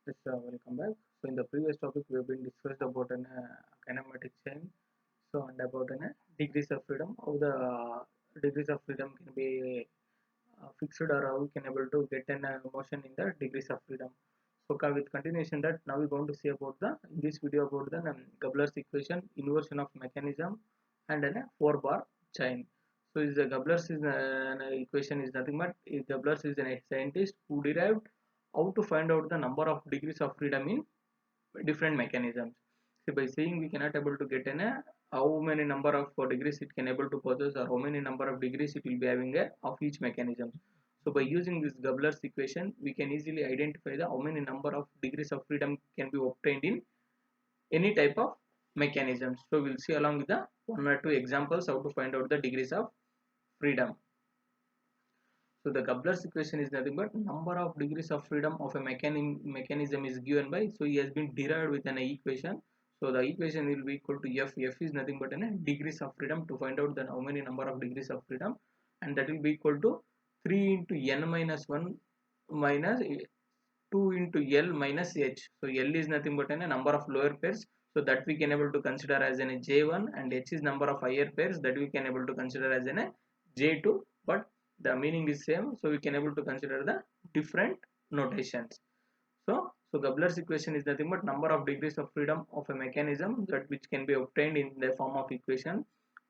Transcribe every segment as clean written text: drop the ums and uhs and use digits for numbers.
Yes, welcome back. So in the previous topic, we have been discussed about an kinematic chain. So and about an degrees of freedom. How the degrees of freedom can be fixed, or how we can able to get an motion in the degrees of freedom. So with continuation that now we're going to see about the in this video about the Gabler's equation, inversion of mechanism, and an 4-bar chain. So is the Gabler's is an equation is nothing but Gabler's is a scientist who derived how to find out the number of degrees of freedom in different mechanisms. So by saying we cannot able to get an how many number of degrees it can able to possess, or how many number of degrees it will be having of each mechanism. So by using this Gabler's equation, we can easily identify the how many number of degrees of freedom can be obtained in any type of mechanisms. So we'll see along with the one or two examples how to find out the degrees of freedom. So the Gabler's equation is nothing but number of degrees of freedom of a mechanism is given by, so he has been derived with an equation. So the equation will be equal to F. F is nothing but a degrees of freedom to find out then how many number of degrees of freedom, and that will be equal to 3 into n minus 1 minus 2 into L minus H. So L is nothing but a number of lower pairs, so that we can able to consider as an J1, and H is number of higher pairs that we can able to consider as an J2, but the meaning is same, so we can able to consider the different notations. So Gabler's equation is nothing but number of degrees of freedom of a mechanism that which can be obtained in the form of equation.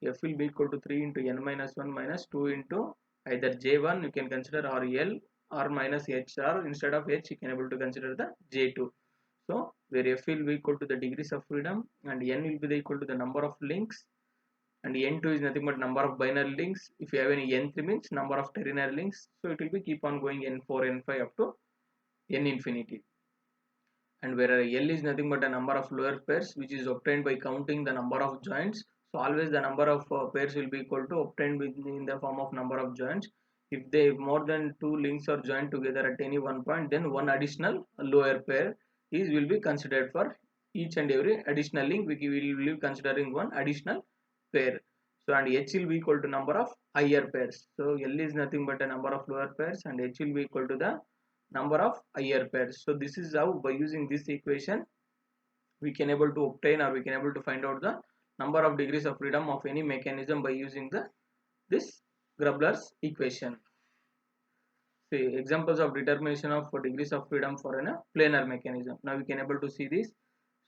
F will be equal to 3 into n minus 1 minus 2 into either J1 you can consider, or L, or minus H, or instead of H you can able to consider the J2. So where F will be equal to the degrees of freedom, and n will be the equal to the number of links, and n2 is nothing but number of binary links. If you have any n3 means number of ternary links, so it will be keep on going n4 n5 up to n infinity. And where L is nothing but a number of lower pairs which is obtained by counting the number of joints. So always the number of pairs will be equal to obtained in the form of number of joints. If they more than two links are joined together at any one point, then one additional lower pair is will be considered for each and every additional link. We will be considering one additional pair. So and H will be equal to number of higher pairs. So L is nothing but a number of lower pairs, and H will be equal to the number of higher pairs. So this is how by using this equation we can able to obtain, or we can able to find out the number of degrees of freedom of any mechanism by using the this Grubler's equation. See examples of determination of degrees of freedom for a planar mechanism. Now we can able to see this.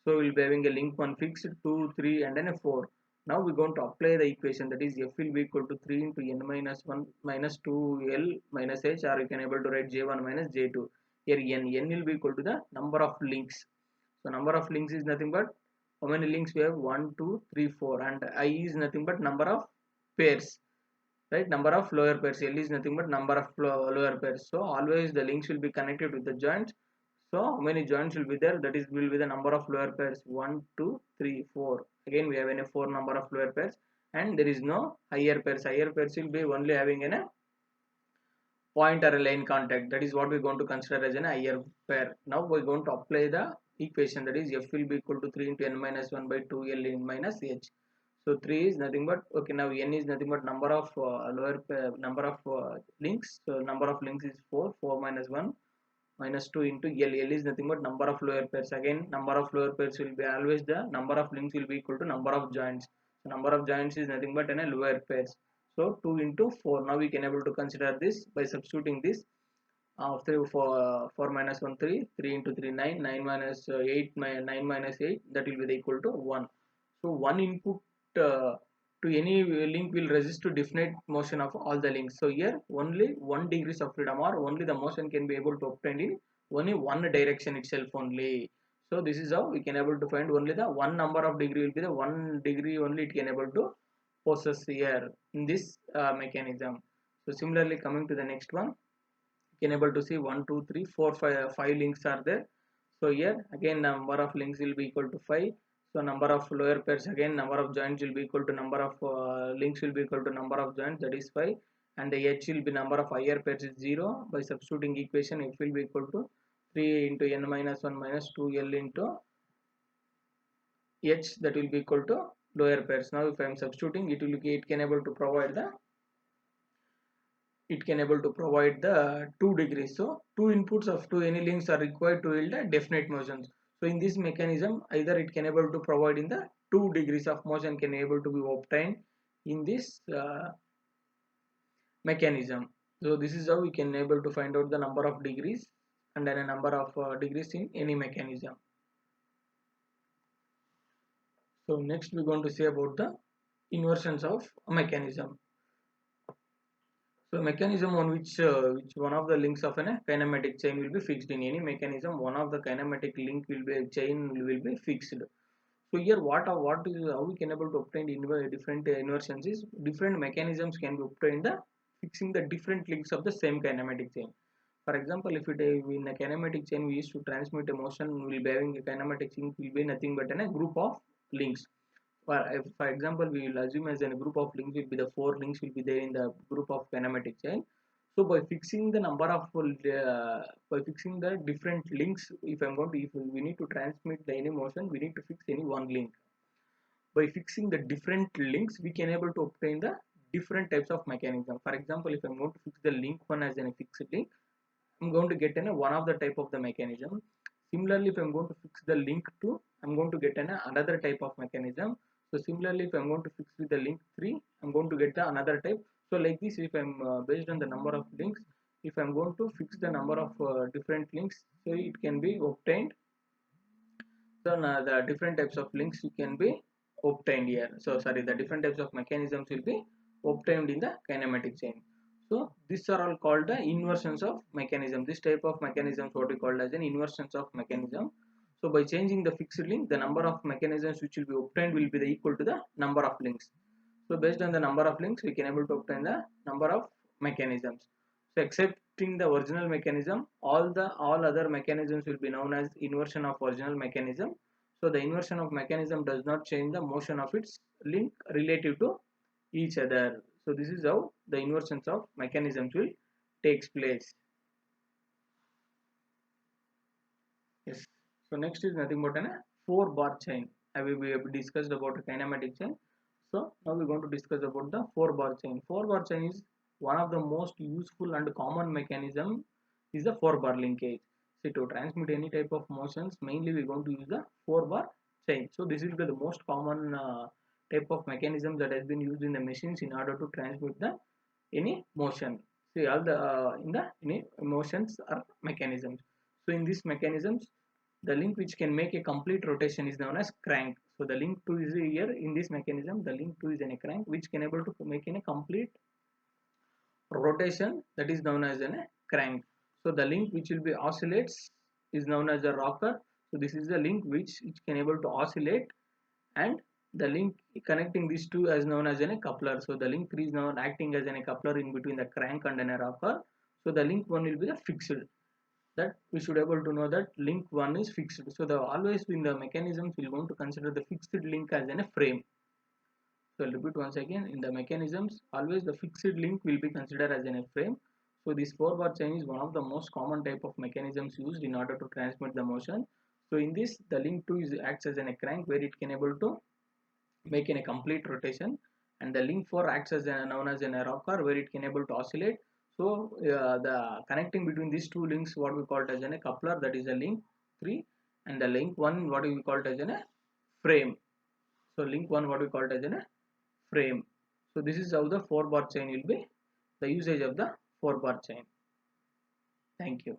So we'll be having a link 1 fixed, 2, 3 and then a 4. Now we're going to apply the equation, that is F will be equal to 3 into n minus 1 minus 2L minus H, or you can able to write J1 minus J2. Here n will be equal to the number of links. So number of links is nothing but how many links we have, 1, 2, 3, 4, and I is nothing but number of pairs, right? Number of lower pairs. L is nothing but number of lower pairs. So always the links will be connected with the joints. So how many joints will be there? That is will be the number of lower pairs, 1, 2, 3, 4. Again we have a 4 number of lower pairs, and there is no higher pairs. Higher pairs will be only having a point or a line contact. That is what we are going to consider as an higher pair. Now we are going to apply the equation, that is F will be equal to 3 into n minus 1 by 2L in minus H. So 3 is nothing but, okay, now n is nothing but number of number of links. So number of links is 4, 4 minus 1 minus 2 into L. L is nothing but number of lower pairs. Again number of lower pairs will be always the number of links will be equal to number of joints. So number of joints is nothing but a lower pairs. So 2 into 4. Now we can able to consider this by substituting this. 3 4 minus 1 3, 3 into 3 9, 9 minus 8 9 minus 8, that will be the equal to 1. So one input to any link will resist to definite motion of all the links. So here only 1 degrees of freedom, or only the motion can be able to obtain in only one direction itself only. So this is how we can able to find only the one number of degree will be the 1 degree only it can able to possess here in this mechanism. So similarly coming to the next one, you can able to see 1 2 3 4 5, 5 links are there. So here again number of links will be equal to 5. So number of lower pairs, again number of joints will be equal to number of links will be equal to number of joints, that is 5, and the H will be number of higher pairs is 0. By substituting equation, F will be equal to 3 into n minus 1 minus 2L into H, that will be equal to lower pairs. Now if I am substituting, it can able to provide the it can able to provide the 2 degrees. So two inputs of two any links are required to yield a definite motions. So in this mechanism, either it can able to provide in the 2 degrees of motion can able to be obtained in this mechanism. So this is how we can able to find out the number of degrees and then a number of degrees in any mechanism. So next we're going to say about the inversions of a mechanism. So mechanism on which one of the links of a kinematic chain will be fixed. In any mechanism, one of the kinematic link will be will be fixed. So here what is how we can able to obtain different inversions is different mechanisms can be obtained the fixing the different links of the same kinematic chain. For example, if in a kinematic chain we used to transmit a motion, will be having a kinematic link will be nothing but a group of links. For example, we will assume as a group of links will be the 4 links will be there in the group of kinematic chain. So by fixing the number of by fixing the different links, if we need to transmit the any motion, we need to fix any one link. By fixing the different links, we can able to obtain the different types of mechanism. For example, if I'm going to fix the link 1 as a fixed link, I'm going to get one of the type of the mechanism. Similarly, if I'm going to fix the link 2, I'm going to get another type of mechanism. So similarly, if I'm going to fix with the link 3, I'm going to get the another type. So like this, if I'm based on the number of links, if I'm going to fix the number of different links, so it can be obtained. So now the different types of links can be obtained here. So sorry, the different types of mechanisms will be obtained in the kinematic chain. So these are all called the inversions of mechanism. This type of mechanisms what we call as an inversions of mechanism. So by changing the fixed link, the number of mechanisms which will be obtained will be the equal to the number of links. So based on the number of links, we can able to obtain the number of mechanisms. So excepting the original mechanism, all other mechanisms will be known as inversion of original mechanism. So the inversion of mechanism does not change the motion of its link relative to each other. So this is how the inversions of mechanisms will takes place. Yes. So next is nothing but a 4-bar chain. We have discussed about a kinematic chain. So now we're going to discuss about the 4-bar chain. 4-bar chain is one of the most useful and common mechanism is the 4-bar linkage. So to transmit any type of motions, mainly we're going to use the 4-bar chain. So this will be the most common type of mechanism that has been used in the machines in order to transmit the any motion. See all the in the any motions are mechanisms. So in these mechanisms, the link which can make a complete rotation is known as crank. So the link 2 is here in this mechanism. The link 2 is in a crank which can able to make in a complete rotation, that is known as a crank. So the link which will be oscillates is known as a rocker. So this is the link which can able to oscillate, and the link connecting these two is known as a coupler. So the link 3 is now acting as a coupler in between the crank and a rocker. So the link 1 will be the fixed. That we should able to know that link 1 is fixed. So the always in the mechanisms we are going to consider the fixed link as a frame. So I'll repeat once again, in the mechanisms always the fixed link will be considered as a frame. So this 4-bar chain is one of the most common type of mechanisms used in order to transmit the motion. So in this, the link 2 is acts as a crank where it can able to make in a complete rotation, and the link 4 acts as known as a rocker where it can able to oscillate. So the connecting between these two links what we call as a coupler, that is a link 3, and the link 1 what we call as a frame. So link 1 what we call as a frame. So this is how the 4-bar chain will be, the usage of the 4-bar chain. Thank you.